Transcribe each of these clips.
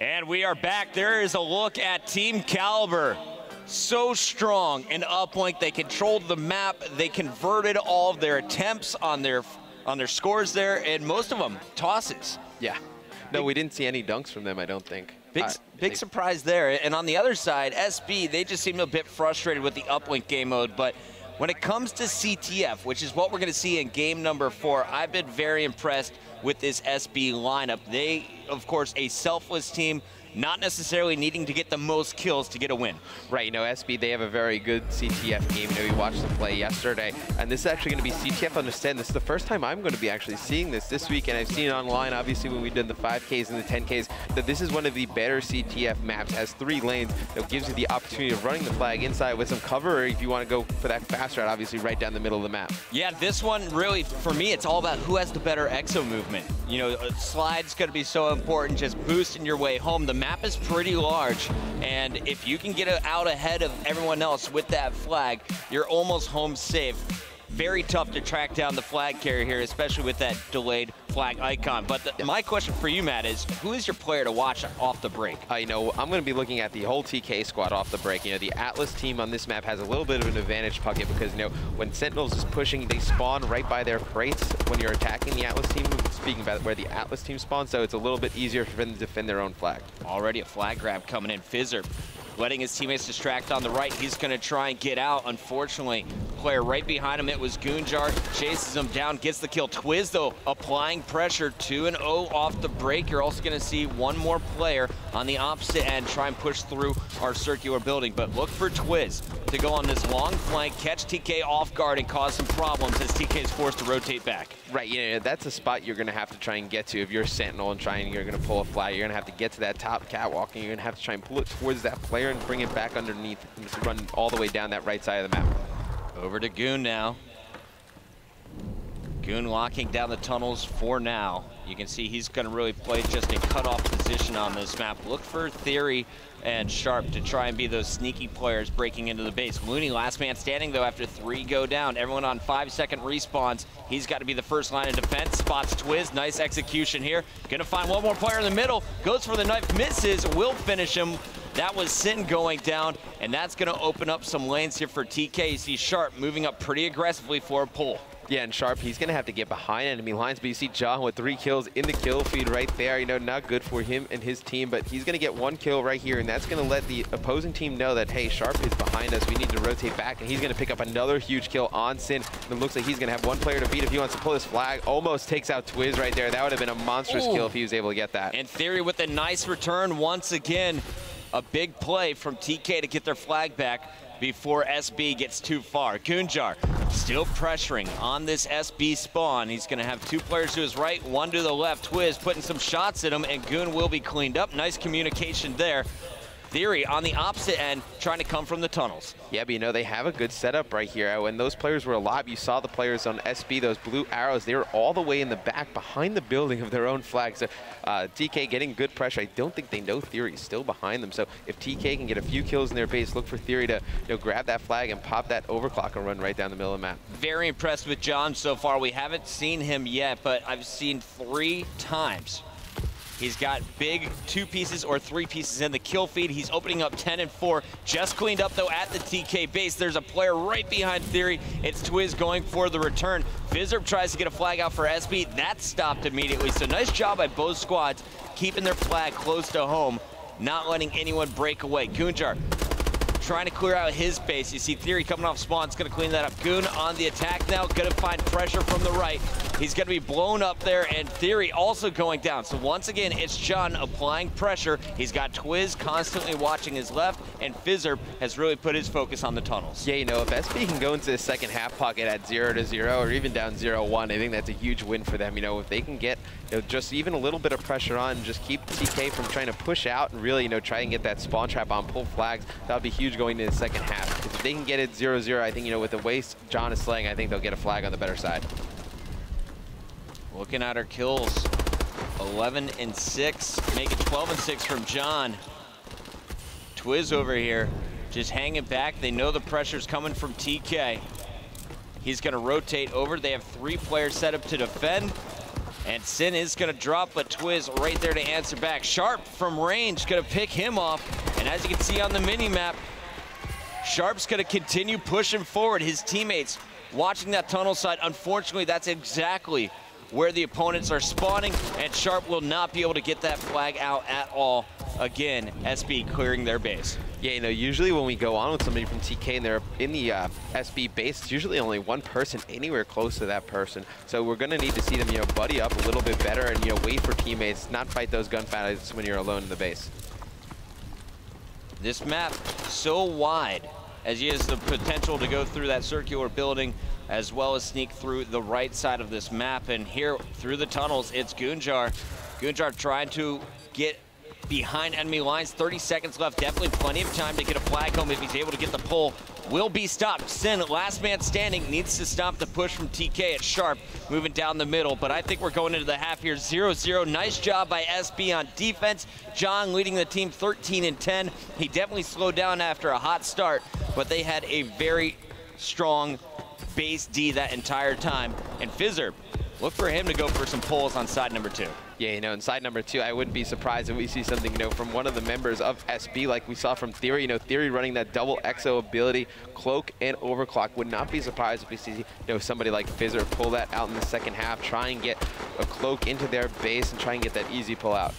And we are back. There is a look at Team Kaliber. So strong in uplink. They controlled the map. They converted all of their attempts on their scores there, and most of them tosses. Yeah. No, we didn't see any dunks from them, I don't think. Big surprise there. And on the other side, SB, they just seemed a bit frustrated with the uplink game mode. But when it comes to CTF, which is what we're going to see in game number 4, I've been very impressed with this SB lineup. They, of course, a selfless team, not necessarily needing to get the most kills to get a win. Right, you know, SB, they have a very good CTF game. You know, we watched them play yesterday, and this is actually going to be CTF Understand. This is the first time I'm going to be actually seeing this week, and I've seen it online, obviously, when we did the 5Ks and the 10Ks, that this is one of the better CTF maps. Has 3 lanes that gives you the opportunity of running the flag inside with some cover, or if you want to go for that fast route, obviously right down the middle of the map. Yeah, this one really, for me, it's all about who has the better exo movement. You know, slide's going to be so important, just boosting your way home. The map is pretty large, and if you can get out ahead of everyone else with that flag, you're almost home safe. Very tough to track down the flag carrier here, especially with that delayed flag icon. But my question for you, Matt, is who is your player to watch off the break? You know, I'm going to be looking at the whole TK squad off the break. You know, the Atlas team on this map has a little bit of an advantage pocket because, you know, when Sentinels is pushing, they spawn right by their crates when you're attacking the Atlas team, speaking about where the Atlas team spawns, so it's a little bit easier for them to defend their own flag. Already a flag grab coming in. Fizzer letting his teammates distract on the right. He's going to try and get out. Unfortunately, player right behind him, it was Goonjar, chases him down, gets the kill. Twiz, though, applying pressure, 2-0 off the break. You're also going to see one more player on the opposite end try and push through our circular building. But look for Twiz to go on this long flank, catch TK off guard, and cause some problems as TK is forced to rotate back. Right, you know, that's a spot you're going to have to try and get to. If you're Sentinel and you're going to pull a flag, you're going to have to get to that top catwalk, and you're going to have to try and pull it towards that player and bring it back underneath and just run all the way down that right side of the map. Over to Goon now. Goon locking down the tunnels for now. You can see he's going to really play just a cutoff position on this map. Look for Theory and Sharp to try and be those sneaky players breaking into the base. Looney, last man standing, though, after 3 go down. Everyone on 5-second respawns. He's got to be the first line of defense. Spots Twiz. Nice execution here. Gonna find one more player in the middle. Goes for the knife. Misses. Will finish him. That was Sin going down, and that's going to open up some lanes here for TK. You see Sharp moving up pretty aggressively for a pull. Yeah, and Sharp, he's going to have to get behind enemy lines, but you see John with 3 kills in the kill feed right there. You know, not good for him and his team, but he's going to get 1 kill right here, and that's going to let the opposing team know that, hey, Sharp is behind us. We need to rotate back, and he's going to pick up another huge kill on Sin. And it looks like he's going to have 1 player to beat if he wants to pull his flag. Almost takes out Twiz right there. That would have been a monstrous kill if he was able to get that. And Theory with a nice return once again. A big play from TK to get their flag back before SB gets too far. Goonjar still pressuring on this SB spawn. He's going to have 2 players to his right, 1 to the left. Twiz putting some shots at him, and Goon will be cleaned up. Nice communication there. Theory on the opposite end, trying to come from the tunnels. Yeah, but you know, they have a good setup right here. When those players were alive, you saw the players on SB, those blue arrows, they were all the way in the back behind the building of their own flag. So TK getting good pressure. I don't think they know Theory is still behind them. So if TK can get a few kills in their base, look for Theory to grab that flag and pop that overclock and run right down the middle of the map. Very impressed with John so far. We haven't seen him yet, but I've seen 3 times. He's got big 2 pieces or 3 pieces in the kill feed. He's opening up 10 and 4. Just cleaned up, though, at the TK base. There's a player right behind Theory. It's Twiz going for the return. Fizzer tries to get a flag out for SB. That's stopped immediately. So nice job by both squads keeping their flag close to home, not letting anyone break away. Goonjar trying to clear out his base. You see Theory coming off spawn. It's going to clean that up. Goon on the attack now. Going to find pressure from the right. He's going to be blown up there, and Theory also going down. So once again, it's John applying pressure. He's got Twiz constantly watching his left, and Fizzer has really put his focus on the tunnels. Yeah, you know, if SB can go into the second half pocket at 0-0 or even down 0-1, I think that's a huge win for them. You know, if they can get just even a little bit of pressure on and just keep TK from trying to push out and really, try and get that spawn trap on, pull flags, that would be huge going into the second half. Because if they can get it 0-0, I think, with the way John is slaying, I think they'll get a flag on the better side. Looking at our kills, 11 and 6, make it 12 and 6 from John. Twiz over here, just hanging back. They know the pressure's coming from TK. He's gonna rotate over. They have 3 players set up to defend. And Sin is gonna drop, but Twiz right there to answer back. Sharp from range gonna pick him off. And as you can see on the mini-map, Sharp's gonna continue pushing forward. His teammates watching that tunnel side. Unfortunately, that's exactly where the opponents are spawning, and Sharp will not be able to get that flag out at all. Again, SB clearing their base. Yeah, you know, usually when we go on with somebody from TK and they're in the SB base, it's usually only one person anywhere close to that person. So we're gonna need to see them, you know, buddy up a little bit better and, you know, wait for teammates, not fight those gunfights when you're alone in the base. This map so wide, as he has the potential to go through that circular building as well as sneak through the right side of this map. And here through the tunnels, it's Gunjar. Gunjar trying to get behind enemy lines. 30 seconds left, definitely plenty of time to get a flag home if he's able to get the pull. Will be stopped. Sin, last man standing, needs to stop the push from TK at Sharp, moving down the middle. But I think we're going into the half here, 0-0. Nice job by SB on defense. John leading the team 13-10. He definitely slowed down after a hot start, but they had a very strong base D that entire time. And Fizzerb, look for him to go for some pulls on side number 2. Yeah, you know, in side number 2, I wouldn't be surprised if we see something, you know, from one of the members of SB like we saw from Theory. You know, Theory running that double EXO ability, cloak and overclock. Would not be surprised if we see, you know, somebody like Fizzer pull that out in the second half, try and get a cloak into their base and try and get that easy pull out.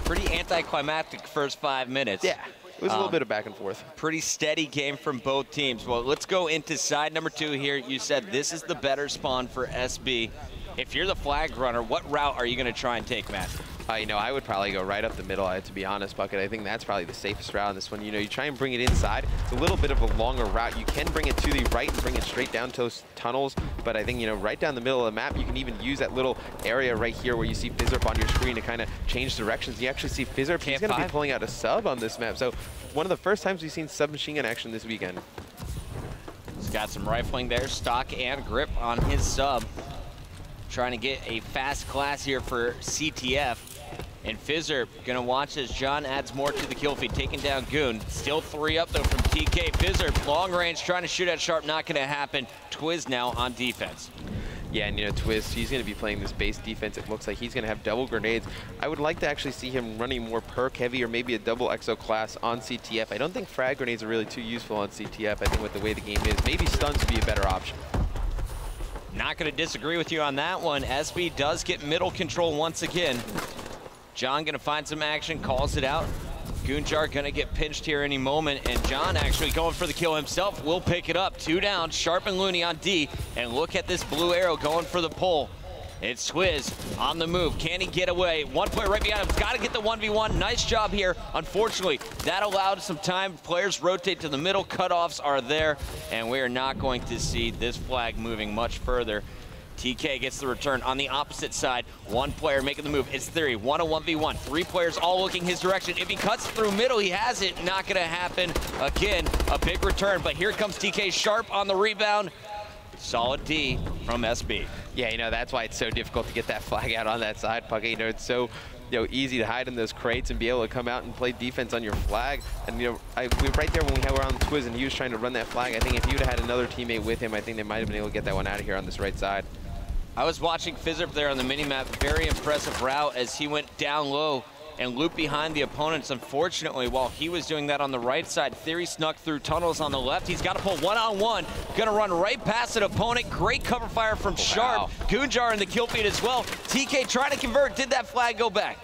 Pretty anticlimactic first 5 minutes. Yeah. It was a little bit of back and forth. Pretty steady game from both teams. Well, let's go into side number 2 here. You said this is the better spawn for SB. If you're the flag runner, what route are you going to try and take, Matt? You know, I would probably go right up the middle, to be honest, Bucket. I think that's probably the safest route on this one. You know, you try and bring it inside. It's a little bit of a longer route. You can bring it to the right and bring it straight down to those tunnels, but I think, you know, right down the middle of the map, you can even use that little area right here where you see Fizzerp on your screen to kind of change directions. You actually see Fizzerp, he's going to be pulling out a sub on this map. So one of the first times we've seen submachine gun action this weekend. He's got some rifling there, stock and grip on his sub. Trying to get a fast class here for CTF. And Fizzer gonna watch as John adds more to the kill feed, taking down Goon. Still 3 up though from TK. Fizzer, long range, trying to shoot at Sharp, not gonna happen. Twiz now on defense. Yeah, and you know, Twiz, he's going to be playing this base defense. It looks like he's going to have double grenades. I would like to actually see him running more perk heavy or maybe a double EXO class on CTF. I don't think frag grenades are really too useful on CTF. I think with the way the game is, maybe stuns would be a better option. Not going to disagree with you on that one. SB does get middle control once again. John going to find some action, calls it out. Gunjar going to get pinched here any moment, and John actually going for the kill himself will pick it up. 2 down, Sharp and Looney on D, and look at this blue arrow going for the pull. It's Twiz on the move. Can he get away? One player right behind him. Got to get the 1v1. Nice job here. Unfortunately, that allowed some time. Players rotate to the middle. Cutoffs are there, and we are not going to see this flag moving much further. TK gets the return on the opposite side. One player making the move. It's Theory. 1-on-1v1. 3 players all looking his direction. If he cuts through middle, he has it. Not going to happen. Again, a big return, but here comes TK. Sharp on the rebound. Solid D from SB. Yeah, you know, that's why it's so difficult to get that flag out on that side, Pucky. You know, it's so, you know, easy to hide in those crates and be able to come out and play defense on your flag. And, you know, we were right there when we were on the Twiz and he was trying to run that flag. I think if he would have had another teammate with him, I think they might have been able to get that one out of here on this right side. I was watching Fizzerp there on the mini-map. Very impressive route as he went down low and looped behind the opponents. Unfortunately, while he was doing that on the right side, Theory snuck through tunnels on the left. He's got to pull 1-on-1. Gonna run right past an opponent. Great cover fire from Sharp. Wow. Gunjar in the kill feed as well. TK trying to convert. Did that flag go back?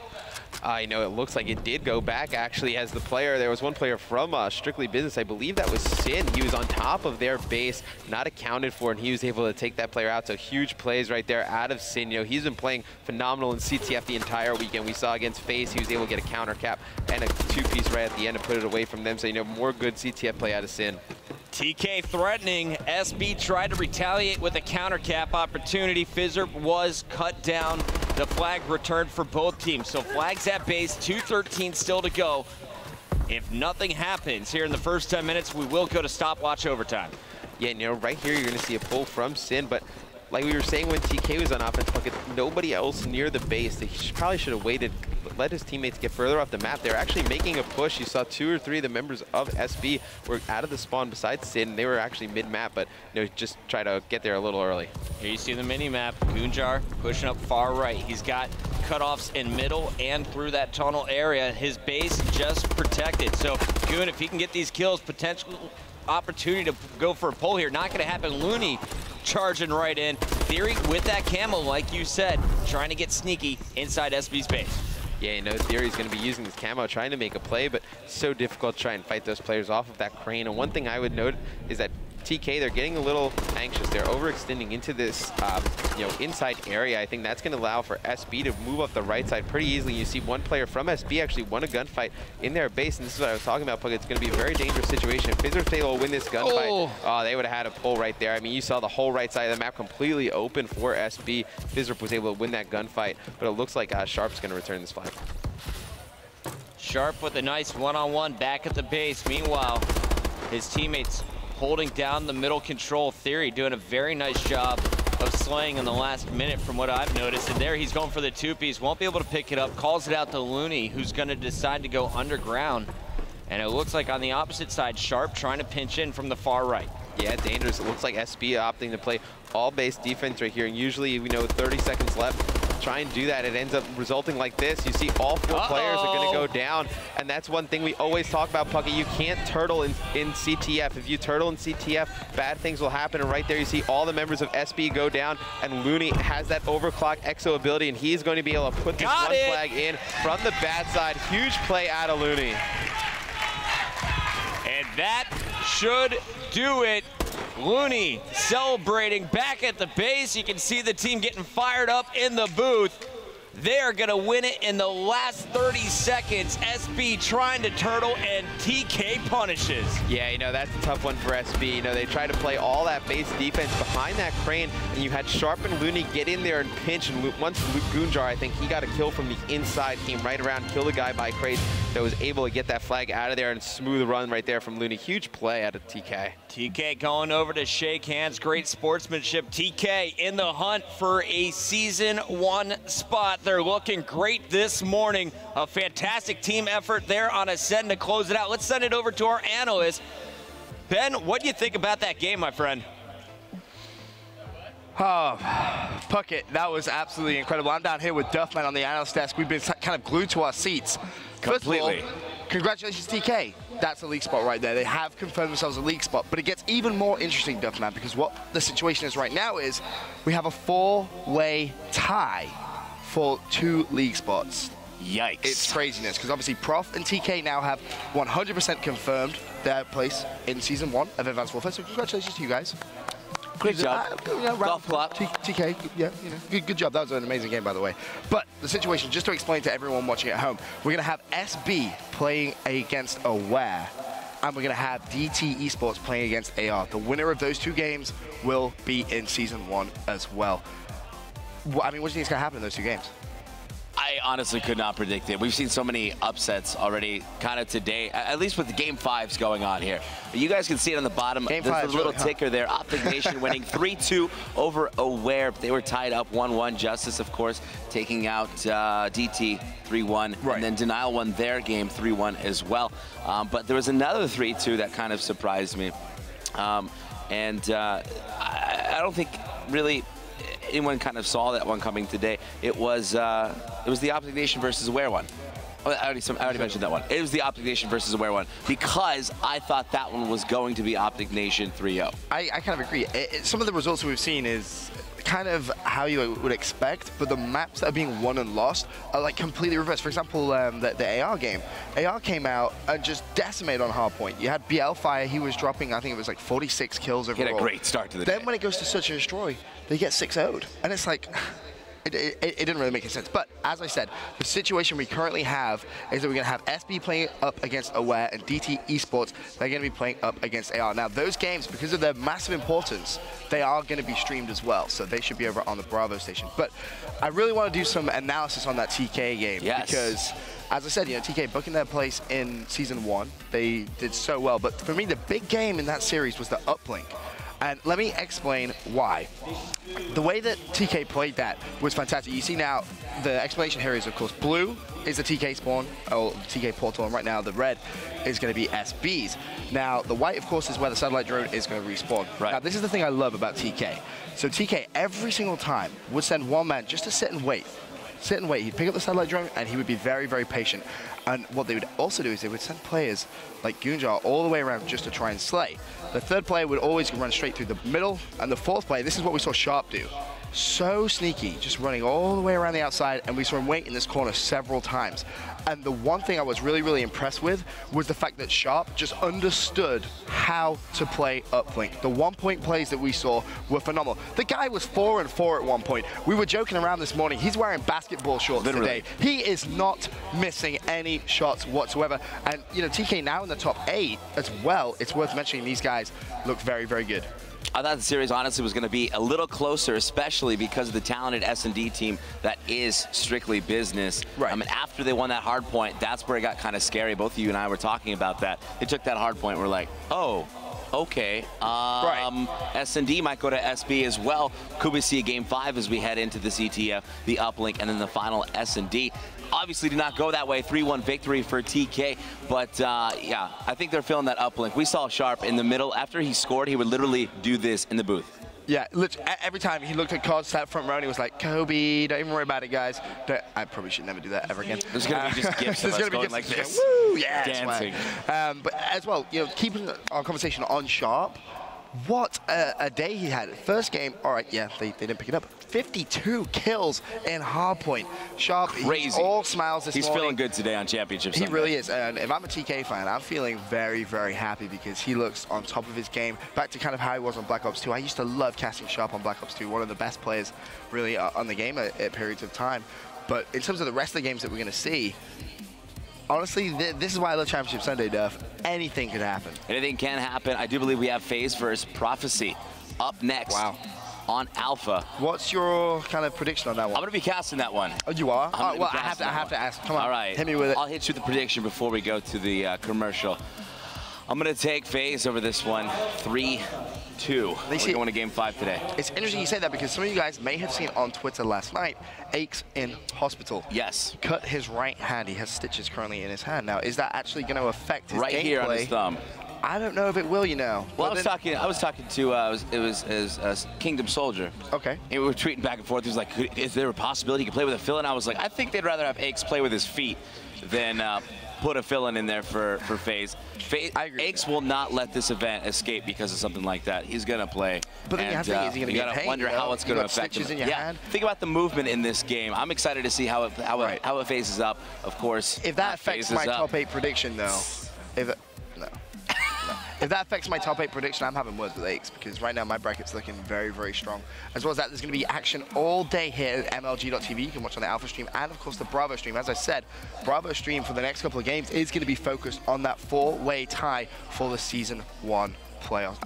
You know, it looks like it did go back, actually, as the player. There was one player from Strictly Business, I believe that was Sin. He was on top of their base, not accounted for, and he was able to take that player out. So huge plays right there out of Sin. You know, he's been playing phenomenal in CTF the entire weekend. We saw against FaZe, he was able to get a counter cap and a 2-piece right at the end and put it away from them. So, you know, more good CTF play out of Sin. TK threatening. SB tried to retaliate with a counter cap opportunity. Fizzerp was cut down. The flag returned for both teams. So flags at base, 2:13 still to go. If nothing happens here in the first 10 minutes, we will go to stopwatch overtime. Yeah, you know, right here you're going to see a pull from Sin, but like we were saying when TK was on offense, nobody else near the base. They probably should have waited, let his teammates get further off the map. They're actually making a push. You saw 2 or 3 of the members of SB were out of the spawn besides Sid, and they were actually mid-map, but just try to get there a little early. Here you see the mini-map. Goonjar pushing up far right. He's got cutoffs in middle and through that tunnel area. His base just protected. So Goon, if he can get these kills, potential opportunity to go for a pull here. Not going to happen. Looney charging right in. Theory with that camo, like you said, trying to get sneaky inside SB's base. Yeah, Theory's going to be using this camo, trying to make a play, but so difficult to try and fight those players off of that crane. And one thing I would note is that TK, they're getting a little anxious. They're overextending into this, inside area. I think that's going to allow for SB to move up the right side pretty easily. You see one player from SB actually won a gunfight in their base, and this is what I was talking about, Pug. It's going to be a very dangerous situation. If Fizzer's able to win this gunfight, they would have had a pull right there. I mean, you saw the whole right side of the map completely open for SB. Fizzer was able to win that gunfight, but it looks like Sharp's going to return this flag. Sharp with a nice one-on-one back at the base. Meanwhile, his teammates holding down the middle control. Theory doing a very nice job of slaying in the last minute from what I've noticed. And there he's going for the 2-piece. Won't be able to pick it up. Calls it out to Looney, who's going to decide to go underground. And it looks like on the opposite side, Sharp trying to pinch in from the far right. Yeah, dangerous. It looks like SB opting to play all base defense right here. And usually, 30 seconds left. Try and do that, it ends up resulting like this. You see all 4 players are going to go down, and that's one thing we always talk about, Pucky. You can't turtle in CTF. If you turtle in CTF, bad things will happen. And right there, you see all the members of SB go down, and Looney has that overclock exo ability, and he's going to be able to put this flag in from the bad side. Huge play out of Looney. And that should do it. Looney celebrating back at the base. You can see the team getting fired up in the booth. They're going to win it in the last 30 seconds. SB trying to turtle, and TK punishes. Yeah, that's a tough one for SB. They try to play all that base defense behind that crane, and you had Sharp and Looney get in there and pinch. And once Goonjar, I think he got a kill from the inside, came right around, killed a guy by crate that was able to get that flag out of there, and smooth run right there from Looney. Huge play out of TK. TK going over to shake hands. Great sportsmanship. TK in the hunt for a Season 1 spot. They're looking great this morning. A fantastic team effort there on Ascend to close it out. Let's send it over to our analyst. Ben, what do you think about that game, my friend? Puckett, that was absolutely incredible. I'm down here with Duffman on the analyst desk. We've been kind of glued to our seats. Completely. First of all, congratulations, TK. That's a league spot right there. They have confirmed themselves a league spot, but it gets even more interesting, Duffman, because what the situation is right now is we have a 4-way tie for 2 league spots. Yikes. It's craziness, because obviously Prof and TK now have 100% confirmed their place in Season 1 of Advanced Warfare, so congratulations to you guys. Great job. Golf clap. TK, yeah, good job. That was an amazing game, by the way. But the situation, just to explain to everyone watching at home, we're going to have SB playing against Aware, and we're going to have DT Esports playing against AR. The winner of those 2 games will be in Season 1 as well. I mean, what do you think is going to happen in those 2 games? I honestly could not predict it. We've seen so many upsets already kind of today, at least with the Game 5s going on here. You guys can see it on the bottom. There's a little ticker there. Optic Nation winning 3-2 over Aware. They were tied up 1-1. Justice, of course, taking out DT 3-1. Right. And then Denial won their game 3-1 as well. But there was another 3-2 that kind of surprised me. I don't think really anyone kind of saw that one coming today. It was the Optic Nation versus Aware one. I already mentioned that one. It was the Optic Nation versus Aware one because I thought that one was going to be Optic Nation 3-0. I kind of agree. Some of the results that we've seen is kind of how you would expect, but the maps that are being won and lost are like completely reversed. For example, the AR game. AR came out and just decimated on hardpoint. You had BL Fire, he was dropping, I think it was like 46 kills overall. He had a great start to the day. Then when it goes to Search and Destroy, they get 6-0'd. And it's like, it didn't really make any sense. But as I said, the situation we currently have is that we're going to have SB playing up against Aware and DT Esports, they're going to be playing up against AR. Now, those games, because of their massive importance, they are going to be streamed as well. So they should be over on the Bravo station. But I really want to do some analysis on that TK game. Yes. Because, as I said, TK booking their place in Season 1. They did so well. But for me, the big game in that series was the uplink. And let me explain why. The way that TK played that was fantastic. You see now, the explanation here is, of course, blue is the TK spawn, or TK portal, and right now the red is going to be SBs. Now, the white, of course, is where the satellite drone is going to respawn. Right. Now, this is the thing I love about TK. So TK, every single time, would send one man just to sit and wait. Sit and wait. He'd pick up the satellite drone, and he would be very, very patient. And what they would also do is they would send players like Goonjar all the way around just to try and slay. The third player would always run straight through the middle, and the fourth player, this is what we saw Sharp do. So sneaky, just running all the way around the outside, and we saw him wait in this corner several times. And the one thing I was really, really impressed with was the fact that Sharp just understood how to play uplink. The one-point plays that we saw were phenomenal. The guy was 4 and 4 at one point. We were joking around this morning. He's wearing basketball shorts today. He is not missing any shots whatsoever. And, you know, TK now in the top 8 as well. It's worth mentioning these guys look very, very good. I thought the series honestly was going to be a little closer, especially because of the talented S&D team that is strictly business. Right. I mean, after they won that hard point, that's where it got kind of scary. Both of you and I were talking about that. They took that hard point. We're like, oh, okay. Right. S&D might go to SB as well. Could we see a game 5 as we head into the CTF, the uplink, and then the final S&D? Obviously did not go that way. 3-1 victory for TK. But yeah, I think they're feeling that uplink. We saw Sharp in the middle. After he scored, he would literally do this in the booth. Yeah, every time he looked at cards, sat front row, and he was like, Kobe, don't even worry about it, guys. I probably should never do that ever again. There's going to be just gifts of us going like this. Woo, yeah, dancing. But as well, you know, keeping our conversation on Sharp, what a day he had. First game, all right, yeah, they didn't pick it up. 52 kills in hardpoint. Sharp, he's all smiles this morning. He's feeling good today on Championship Sunday. He really is. And if I'm a TK fan, I'm feeling very, very happy because he looks on top of his game. Back to kind of how he was on Black Ops 2. I used to love casting Sharp on Black Ops 2. One of the best players, really, on the game at periods of time. But in terms of the rest of the games that we're going to see, honestly, this is why I love Championship Sunday, Duff. Anything could happen. Anything can happen. I do believe we have FaZe versus Prophecy up next. Wow. On Alpha. What's your kind of prediction on that one? I'm going to be casting that one. Oh, you are? Well, I have to ask. Come on, all right. Hit me with it. I'll hit you with the prediction before we go to the commercial. I'm going to take FaZe over this one, 3-2. We're going to game 5 today. It's interesting you say that because some of you guys may have seen on Twitter last night, Aches in hospital. Yes. Cut his right hand. He has stitches currently in his hand. Now, is that actually going to affect his gameplay? Right here on his thumb. I don't know if it will, you know. Well, I was talking to it was Kingdom Soldier. Okay. And we were tweeting back and forth. He was like, "Is there a possibility he could play with a fill-in?" I was like, "I think they'd rather have Aches play with his feet than put a fill-in in there for FaZe." Aches will not let this event escape because of something like that. He's gonna play. But then you have to think, is he gonna get paid? Wonder how it's gonna affect him. In your hand? Think about the movement in this game. I'm excited to see how it phases up. Of course. If that affects my top 8 prediction, though, if that affects my top 8 prediction, I'm having words with Aches because right now my bracket's looking very, very strong. As well as that, there's going to be action all day here at MLG.tv. You can watch on the Alpha stream and, of course, the Bravo stream. As I said, Bravo stream for the next couple of games is going to be focused on that 4-way tie for the Season 1 playoffs.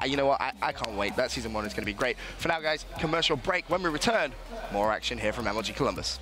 You know what? I can't wait. That Season 1 is going to be great. For now, guys, commercial break. When we return, more action here from MLG Columbus.